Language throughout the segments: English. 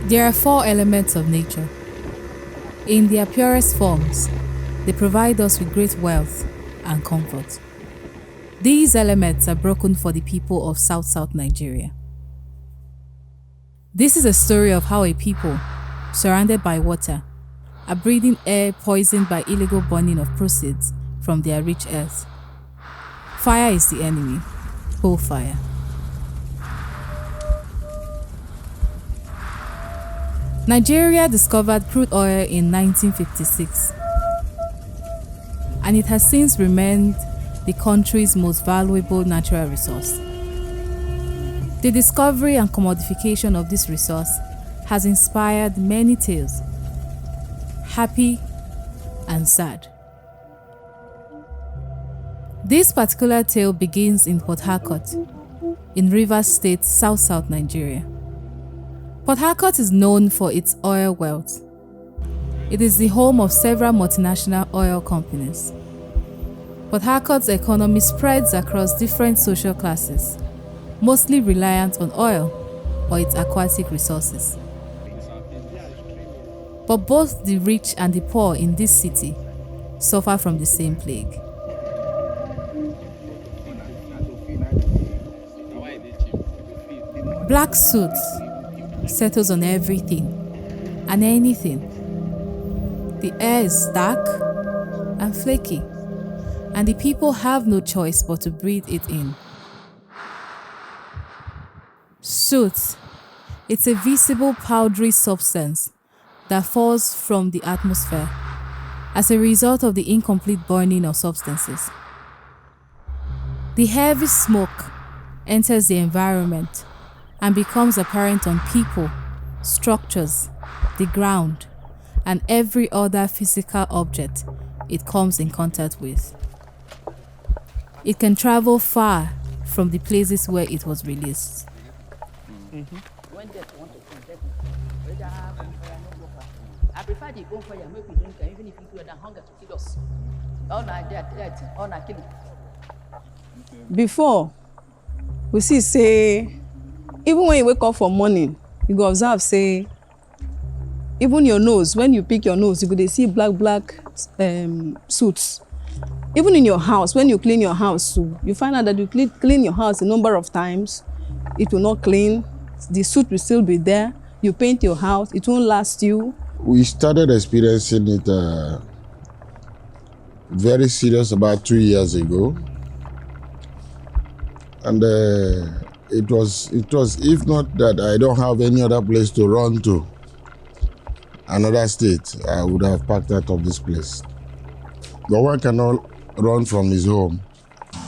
There are four elements of nature. In their purest forms, they provide us with great wealth and comfort. These elements are broken for the people of South Nigeria. This is a story of how a people, surrounded by water, are breathing air poisoned by illegal burning of proceeds from their rich earth. Fire is the enemy. Pull fire. Nigeria discovered crude oil in 1956, and it has since remained the country's most valuable natural resource. The discovery and commodification of this resource has inspired many tales, happy and sad. This particular tale begins in Port Harcourt, in Rivers State, South Nigeria. Port Harcourt is known for its oil wealth. It is the home of several multinational oil companies. Port Harcourt's economy spreads across different social classes, mostly reliant on oil or its aquatic resources. But both the rich and the poor in this city suffer from the same plague. Black soot settles on everything and anything. The air is dark and flaky, and the people have no choice but to breathe it in. Soot, it's a visible powdery substance that falls from the atmosphere as a result of the incomplete burning of substances. The heavy smoke enters the environment and becomes apparent on people, structures, the ground, and every other physical object it comes in contact with. It can travel far from the places where it was released. I prefer the go for you, make we drink, even if you are hunger to kill us. All like that, all like killing. Before, we see say, even when you wake up for morning, you go observe say, even your nose, when you pick your nose, you go see black suits. Even in your house, when you clean your house, you find out that you clean your house a number of times, it will not clean, the soot will still be there. You paint your house, it won't last you. We started experiencing it very serious about 2 years ago. And it was, if not that I don't have any other place to run to, another state, I would have packed out of this place. But one cannot run from his home.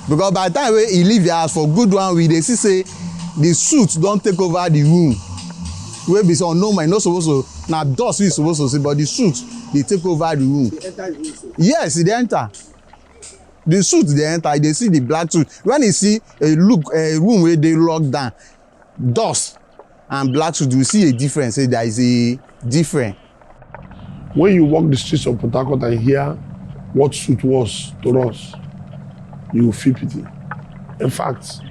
Because by the time he leave the house for good 1 week, they see say the suits don't take over the room. Wey be say unknown, not supposed to, na dust we supposed to see, but the suits they take over the room. They enter the room. Yes, they enter. The suit they enter, they see the black suit. When you see a room where they lock down, dust and black suit, you see a difference. Say there is a difference. When you walk the streets of Port Harcourt and hear what suit was to us, you will feel pity. In fact,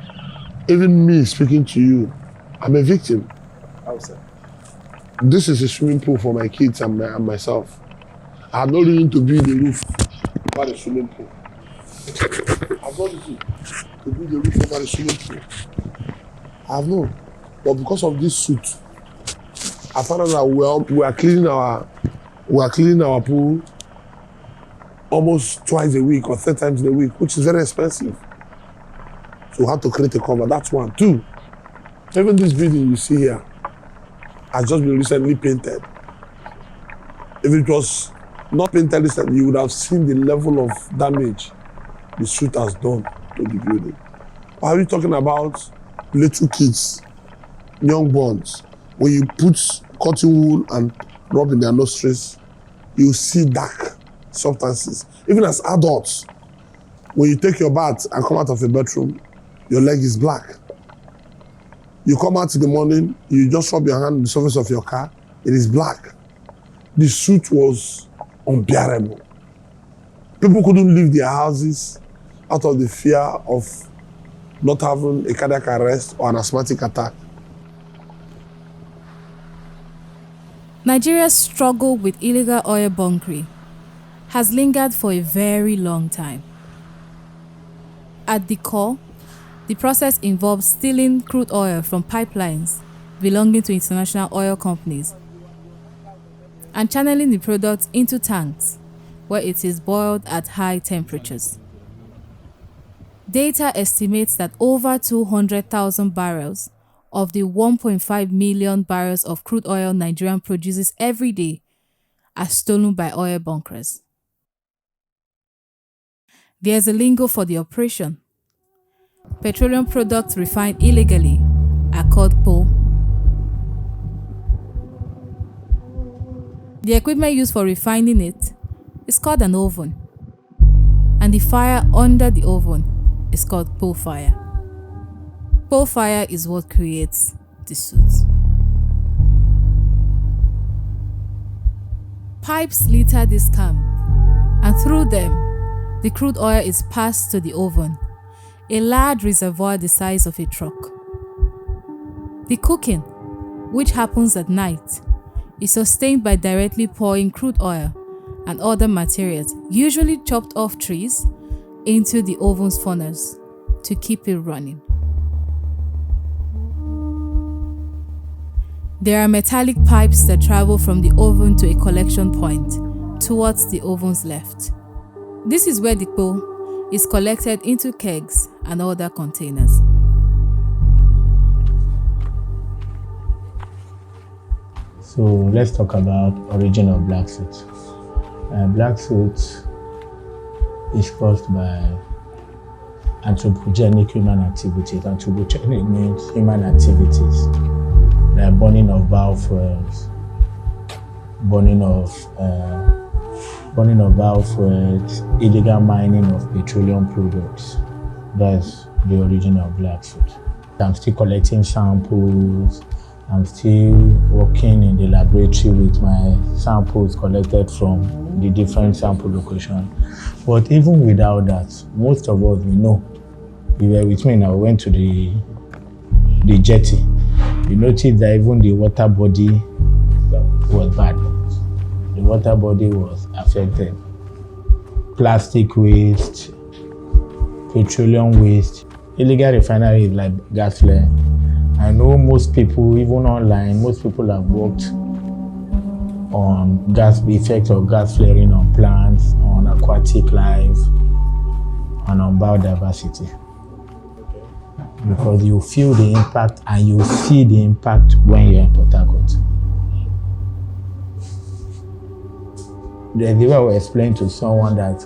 even me speaking to you, I'm a victim. How so? This is a swimming pool for my kids and myself. I have not even to build the roof over the swimming pool. I've not even to build the roof over the swimming pool. I have not. But because of this suit, I found out that we are cleaning our pool almost twice a week or 3 times a week, which is very expensive. So we have to create a cover. That's one. 2, even this building you see here has just been recently painted. If it was not painted recently, you would have seen the level of damage the suit has done to the building. Are we talking about little kids, young ones? When you put cotton wool and rub in their nostrils, you see dark substances. Even as adults, when you take your bath and come out of the bedroom, your leg is black. You come out in the morning, you just rub your hand on the surface of your car, it is black. The suit was unbearable. People couldn't leave their houses out of the fear of not having a cardiac arrest or an asthmatic attack. Nigeria's struggle with illegal oil bunkering has lingered for a very long time. At the core, the process involves stealing crude oil from pipelines belonging to international oil companies and channeling the product into tanks where it is boiled at high temperatures. Data estimates that over 200,000 barrels of the 1.5 million barrels of crude oil Nigeria produces every day are stolen by oil bunkers. There's a lingo for the operation. Petroleum products refined illegally are called PO. The equipment used for refining it is called an oven, and the fire under the oven is called PO fire. PO fire is what creates the soot. Pipes litter this camp, and through them, the crude oil is passed to the oven, a large reservoir the size of a truck. The cooking, which happens at night, is sustained by directly pouring crude oil and other materials, usually chopped off trees, into the oven's furnace to keep it running. There are metallic pipes that travel from the oven to a collection point towards the oven's left. This is where the PO is collected into kegs and other containers. So let's talk about origin of black soot. Black soot is caused by anthropogenic human activities. Anthropogenic means human activities, like burning of biofuels, burning of biofuels, illegal mining of petroleum products. That's the origin of black soot. I'm still collecting samples. I'm still working in the laboratory with my samples collected from the different sample locations. But even without that, most of us, we know. You were with me now, we went to the jetty. You noticed that even the water body was bad. The water body was affected. Plastic waste, petroleum waste, illegal refineries like gas flare. I know most people, even online, most people have worked on the effect of gas flaring on plants, on aquatic life, and on biodiversity. Because you feel the impact and you see the impact when you're in Port Harcourt. The way I will explain to someone that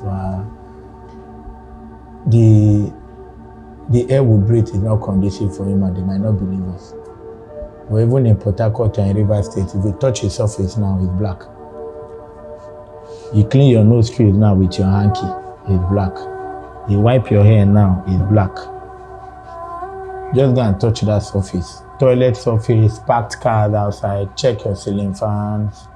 the air we breathe is not conducive for human, they might not believe us. Or even in Port Harcourt and Rivers State, if you touch a surface now, it's black. You clean your nostrils now with your hanky, it's black. You wipe your hair now, it's black. Just go and touch that surface. Toilet surface, parked cars outside, check your ceiling fans.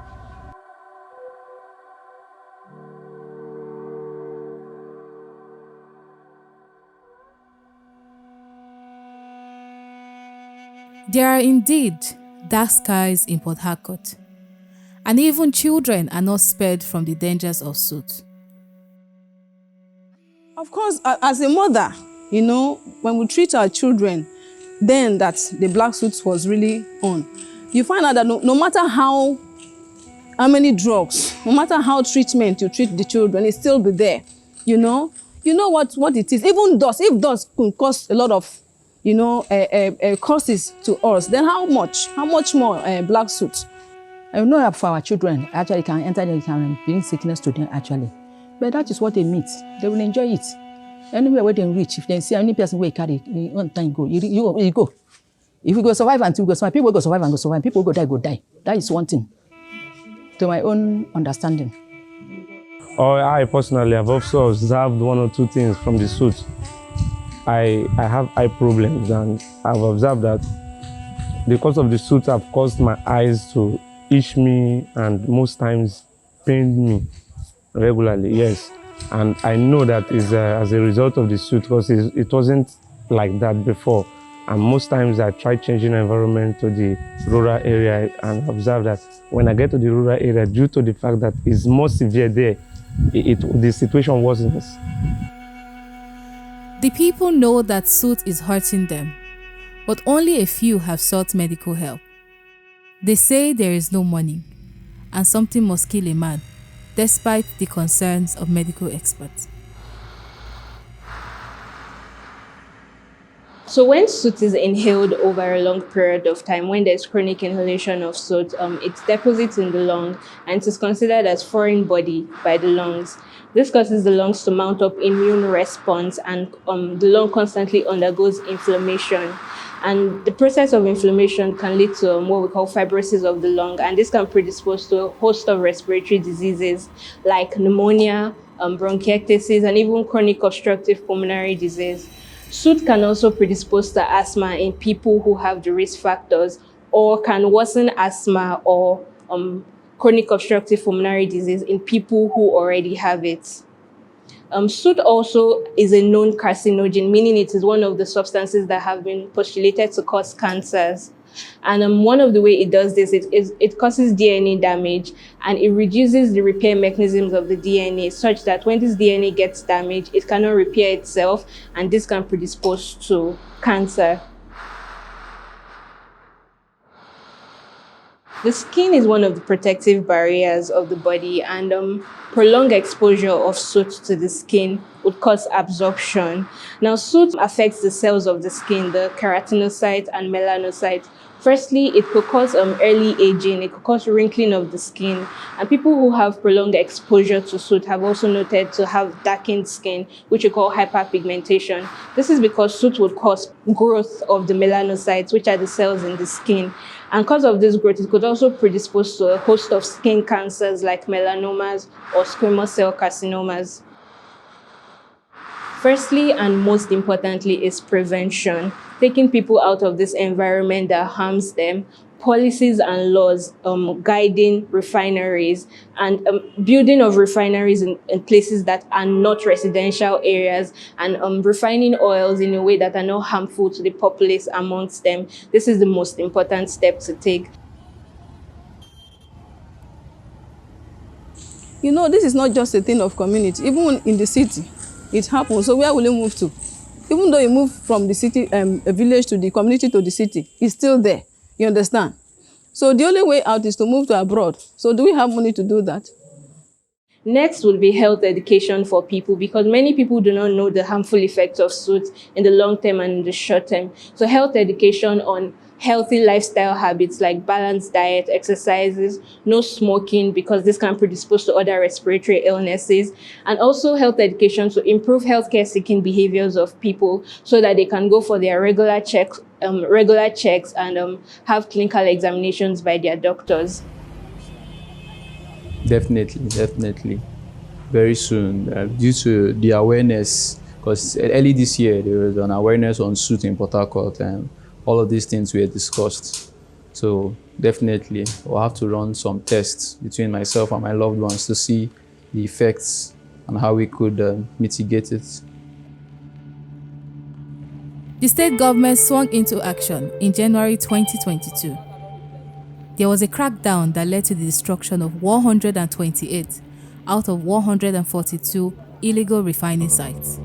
There are indeed dark skies in Port Harcourt, and even children are not spared from the dangers of soot. Of course, as a mother, you know, when we treat our children, then that the black soot was really on, you find out that no matter how many drugs, no matter how treatment you treat the children, it still be there, you know. You know what it is. Even dust, if dust could cause a lot of, you know, causes to us, then how much more black soot? I know for our children, actually can enter, they can bring sickness to them actually. But that is what they meet. They will enjoy it. Anywhere where they reach, if they see any person where carry, one time go, you go. If you go survive and two go survive, people go survive and go survive, people go die. That is one thing, to my own understanding. I personally have also observed one or two things from the soot. I have eye problems, and I've observed that because of the soot have caused my eyes to itch me and most times pain me regularly, yes. And I know that is as a result of the soot, because it wasn't like that before. And most times I try changing the environment to the rural area and observe that when I get to the rural area, due to the fact that it's more severe there, the situation worsens. The people know that soot is hurting them, but only a few have sought medical help. They say there is no money, and something must kill a man, despite the concerns of medical experts. So when soot is inhaled over a long period of time, when there's chronic inhalation of soot, it deposits in the lung and it is considered as foreign body by the lungs. This causes the lungs to mount up immune response, and the lung constantly undergoes inflammation. And the process of inflammation can lead to what we call fibrosis of the lung, and this can predispose to a host of respiratory diseases like pneumonia, bronchiectasis, and even chronic obstructive pulmonary disease. Soot can also predispose to asthma in people who have the risk factors, or can worsen asthma or chronic obstructive pulmonary disease in people who already have it. Soot also is a known carcinogen, meaning it is one of the substances that have been postulated to cause cancers. And one of the way it does this, it causes DNA damage, and it reduces the repair mechanisms of the DNA such that when this DNA gets damaged, it cannot repair itself, and this can predispose to cancer. The skin is one of the protective barriers of the body, and prolonged exposure of soot to the skin would cause absorption. Now, soot affects the cells of the skin, the keratinocytes and melanocytes. Firstly, it could cause early aging, it could cause wrinkling of the skin, and people who have prolonged exposure to soot have also noted to have darkened skin, which we call hyperpigmentation. This is because soot would cause growth of the melanocytes, which are the cells in the skin. And because of this growth, it could also predispose to a host of skin cancers like melanomas or squamous cell carcinomas. Firstly, and most importantly, is prevention. Taking people out of this environment that harms them, policies and laws guiding refineries, and building of refineries in places that are not residential areas, and refining oils in a way that are not harmful to the populace amongst them. This is the most important step to take. You know, this is not just a thing of community. Even in the city, it happens. So where will you move to? Even though you move from the city, a village to the community to the city, it's still there. You understand? So the only way out is to move to abroad. So do we have money to do that? Next would be health education for people, because many people do not know the harmful effects of soot in the long term and in the short term. So health education on healthy lifestyle habits like balanced diet, exercises, no smoking, because this can predispose to other respiratory illnesses, and also health education to improve healthcare seeking behaviors of people so that they can go for their regular checks and have clinical examinations by their doctors. Definitely. Very soon, due to the awareness, because early this year there was an awareness on soot in Port Harcourt, and all of these things were discussed. So definitely, we'll have to run some tests between myself and my loved ones to see the effects and how we could mitigate it. The state government swung into action in January 2022. There was a crackdown that led to the destruction of 128 out of 142 illegal refining sites.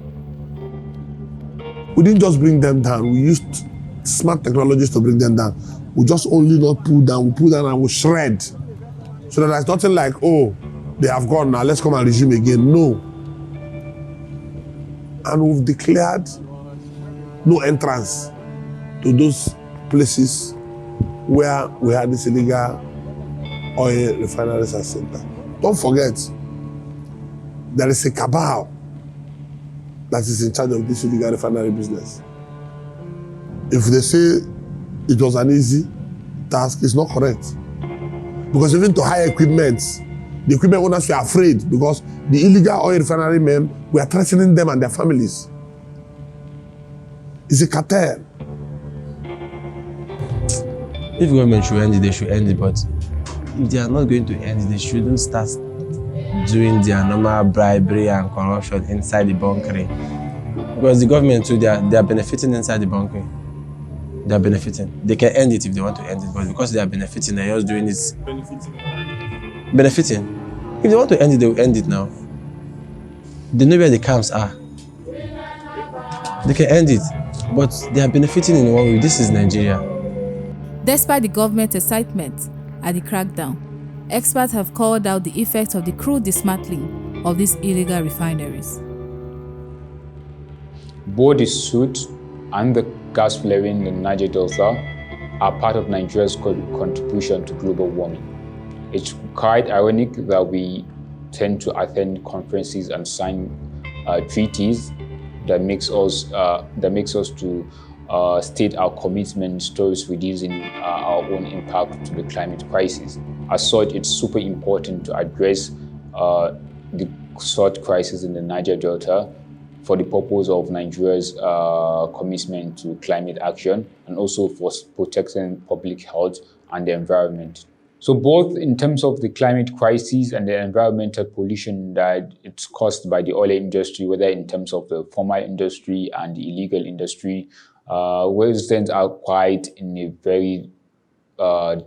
We didn't just bring them down. We used smart technologies to bring them down. We just only not pull down. We pull down and we shred. So that there's nothing like, oh, they have gone now, let's come and resume again. No. And we've declared no entrance to those places where we had this illegal oil refineries and center. Don't forget, there is a cabal that is in charge of this illegal refinery business. If they say it was an easy task, it's not correct. Because even to hire equipment, the equipment owners were afraid because the illegal oil refinery men were threatening them and their families. It's a cartel. If government should end it, they should end it. But if they are not going to end it, they shouldn't start doing their normal bribery and corruption inside the bunkering. Because the government too, they are benefiting inside the bunkering. They are benefiting. They can end it if they want to end it, but because they are benefiting, they're just doing it. Benefiting. If they want to end it, they will end it now. They know where the camps are. They can end it, but they are benefiting in one way. This is Nigeria. Despite the government's excitement at the crackdown, experts have called out the effects of the crude dismantling of these illegal refineries. Both the soot and the gas flaring in the Niger Delta are part of Nigeria's contribution to global warming. It's quite ironic that we tend to attend conferences and sign treaties that makes us to state our commitment towards reducing our own impact to the climate crisis. As such, it's super important to address the salt crisis in the Niger Delta for the purpose of Nigeria's commitment to climate action and also for protecting public health and the environment. So both in terms of the climate crisis and the environmental pollution that it's caused by the oil industry, whether in terms of the formal industry and the illegal industry, residents are quite in a very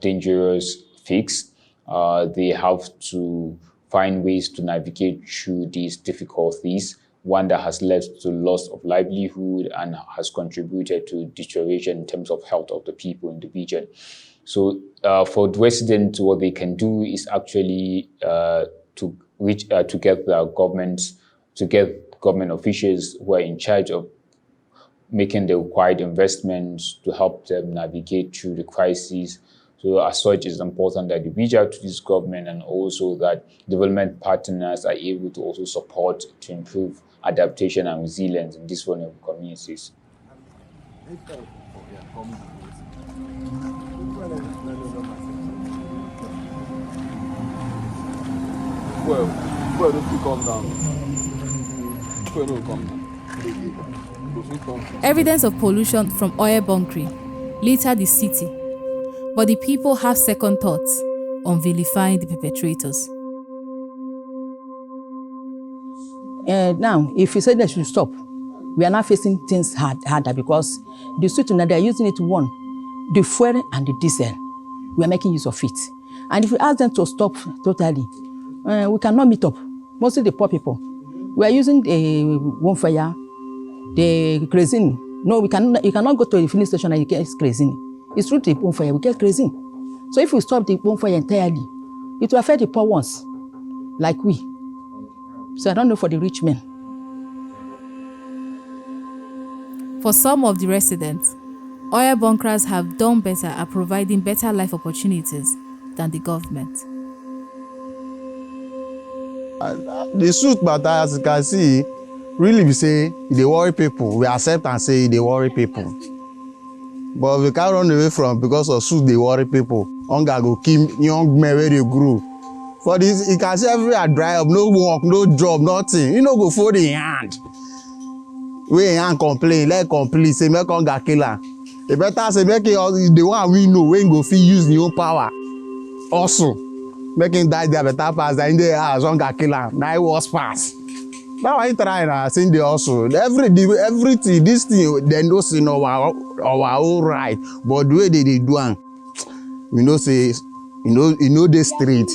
dangerous fix. They have to find ways to navigate through these difficulties, one that has led to loss of livelihood and has contributed to deterioration in terms of health of the people in the region. So for the residents, what they can do is actually to get the government officials who are in charge of making the required investments to help them navigate through the crisis. So as such, it's important that they reach out to this government and also that development partners are able to also support to improve adaptation and resilience in these vulnerable communities. Evidence of pollution from oil bunkering littered the city, but the people have second thoughts on vilifying the perpetrators. Now, if you say they should stop, we are now facing things harder because the street now they are using it one, the fuel and the diesel. We are making use of it. And if we ask them to stop totally, we cannot meet up. Mostly the poor people. We are using the bonfire, the kerosene. No, you cannot go to the filling station and you get kerosene. It's through the bonfire, we get kerosene. So if we stop the bonfire entirely, it will affect the poor ones, like we. So I don't know for the rich men. For some of the residents, oil bunkers have done better at providing better life opportunities than the government. The suit matter, as you can see, really we say they worry people. We accept and say they worry people. But we can't run away from because of suit they worry people. Hunger go kill young men where they grow. For this, you can see everywhere dry up, no work, no job, nothing. You know go fold in hand. We in hand complain, let complain, say make hunger kill her. The better say make it the one we know when go fit use the own power. Also, make him die there better pass than in the house hunger kill her. Now it was pass. Now I try now, saying they also everything this thing they know say our own right, but the way they do am, we know say you know the street.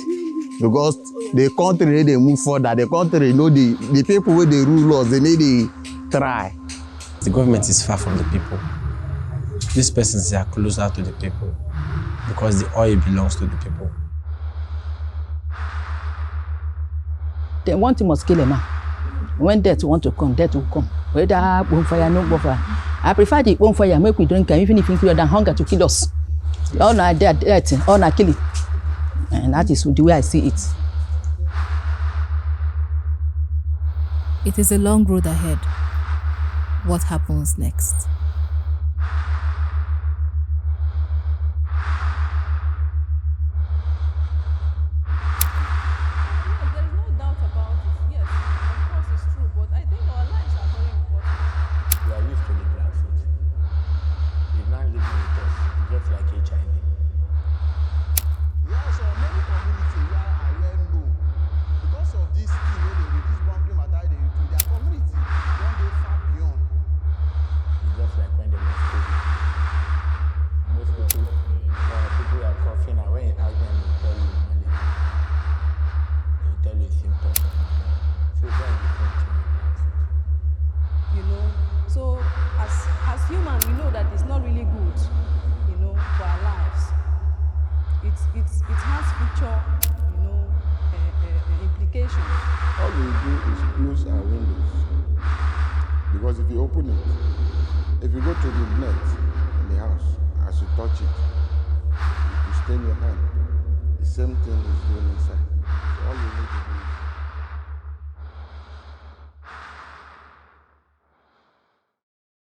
Because the country they move further, the country know the people where they rule us, they need to try. The government is far from the people. These persons are closer to the people because the oil belongs to the people. They want to must kill a man. When death want to come, death will come. Whether bonfire, no bonfire. I prefer the bonfire, make we drink, even if it's than hunger to kill us. All not death, all not killing. And that is the way I see it. It is a long road ahead. What happens next? feel now when you ask them, they will tell you symptoms of malaria. So it's very different thing with plant food. You know, so as human, we know that it's not really good, you know, for our lives. It has future, you know, implications. All we do is close our windows. Because if you open it, if you go to the net in the house, as you touch it, you stain your hand. The same thing is doing inside. So all you need to do is